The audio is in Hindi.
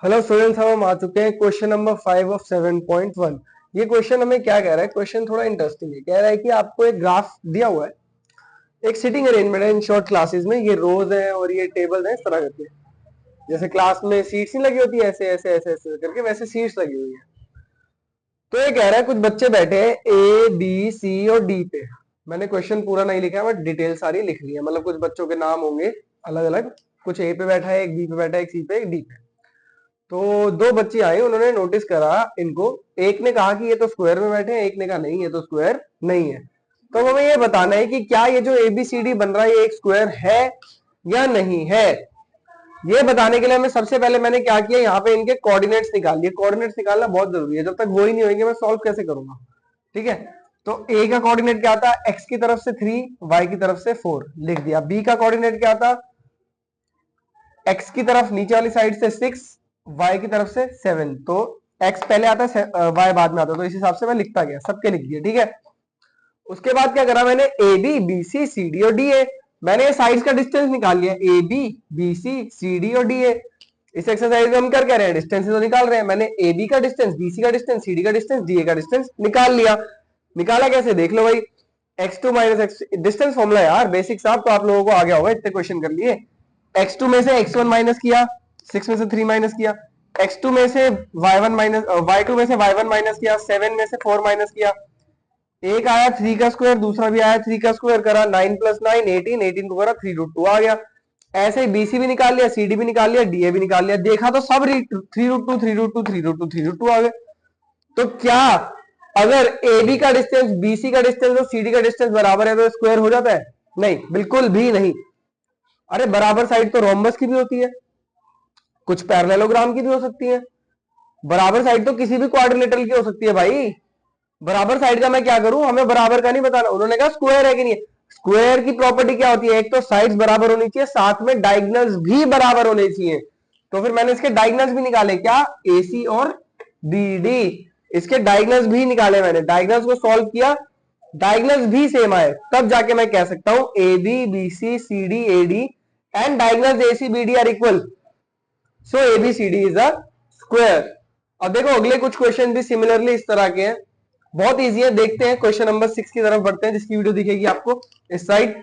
हेलो स्टूडेंट्स, हम आ चुके हैं क्वेश्चन नंबर 5 ऑफ 7.1। ये क्वेश्चन हमें क्या कह रहा है? क्वेश्चन थोड़ा इंटरेस्टिंग है। कह रहा है कि आपको एक ग्राफ दिया हुआ है, एक सिटिंग अरेंजमेंट है इन शॉर्ट क्लासेस में। ये रोज हैं और ये टेबल्स हैं, इस तरह करके। जैसे क्लास में सीट्स नहीं लगी होती है ऐसे ऐसे ऐसे ऐसे करके, वैसे सीट्स लगी हुई है। तो ये कह रहा है कुछ बच्चे बैठे हैं ए बी सी और डी पे। मैंने क्वेश्चन पूरा नहीं लिखा है, बट डिटेल सारी लिख ली है। मतलब कुछ बच्चों के नाम होंगे अलग अलग, कुछ ए पे बैठा है, एक बी पे बैठा है, एक सी पे, एक डी पे। तो दो बच्चे आए, उन्होंने नोटिस करा इनको। एक ने कहा कि ये तो स्क्वायर में बैठे हैं, एक ने कहा नहीं ये तो स्क्वायर नहीं है। तो हमें ये बताना है कि क्या ये जो एबीसीडी बन रहा है ये एक स्क्वायर है या नहीं है। ये बताने के लिए हमें सबसे पहले मैंने क्या किया, यहाँ पे इनके कोऑर्डिनेट्स निकाल लिए। कोऑर्डिनेट्स निकालना बहुत जरूरी है, जब तक वो ही नहीं होंगे मैं सॉल्व कैसे करूंगा। ठीक है, तो ए का कोऑर्डिनेट क्या था? एक्स की तरफ से 3, वाई की तरफ से 4 लिख दिया। बी का कोऑर्डिनेट क्या था? एक्स की तरफ नीचे वाली साइड से 6, वाई की तरफ से 7। तो एक्स पहले आता है, वाई बाद में आता है, तो इस हिसाब से मैं लिखता गया, सबके लिख दिए। ठीक है, उसके बाद क्या करा मैंने? A B B C C D और डी ए। मैंने ये साइड्स का डिस्टेंस निकाल लिया, A B B C C D और डी ए। इस एक्सरसाइज में हम कर रहे हैं, डिस्टेंस तो निकाल रहे हैं। मैंने ए बी का डिस्टेंस, बी सी का डिस्टेंस, सी डी का डिस्टेंस, डी ए का डिस्टेंस निकाल लिया। निकाला कैसे देख लो भाई, x2 minus x, distance formula यार बेसिक साहब, तो आप लोगों को आ गया होगा, इतने क्वेश्चन कर लिए। x2 में से x1 माइनस किया, 6 में से 3 माइनस किया, x2 में से y1 माइनस, y2 में से y1 माइनस किया, 7 में से 4 माइनस किया। एक आया 3 का स्क्वायर, दूसरा भी आया 3 का स्क्वायर, करा 9 प्लस 9 18, 18 को करा 3√2 आ गया। ऐसे ही बीसी भी निकाल लिया, सीडी भी निकाल लिया, डीए भी निकाल लिया। देखा तो सब 3√2 3√2 3√2 3√2 आ गए। तो क्या अगर AB का डिस्टेंस BC का डिस्टेंस और CD का डिस्टेंस बराबर है तो स्क्वायर हो जाता है? नहीं, बिल्कुल भी नहीं। अरे बराबर साइड तो रोम्बस की भी होती है, कुछ पैरेललोग्राम की भी हो सकती है। बराबर साइड तो किसी भी क्वाड्रिलेटरल की हो सकती है भाई। बराबर साइड का मैं क्या करूं, हमें बराबर का नहीं बताना। उन्होंने कहा स्क्वायर है कि नहीं। स्क्वायर की प्रॉपर्टी क्या होती है? एक तो साइड्स बराबर होनी चाहिए, साथ में डायगोनल्स भी बराबर होने चाहिए। तो फिर मैंने इसके डायगोनल्स भी निकाले, क्या? AC और BD, इसके डायगोनल्स भी निकाले मैंने। डायगोनल्स को सॉल्व किया, डायगोनल्स भी सेम आए, तब जाके मैं कह सकता हूं AB BC CD AD and diagonals AC BD are equal, so ABCD is a square. अब देखो अगले कुछ क्वेश्चन भी सिमिलरली इस तरह के हैं, बहुत इजी है। देखते हैं क्वेश्चन नंबर 6 की तरफ बढ़ते हैं, जिसकी वीडियो दिखेगी आपको इस साइड।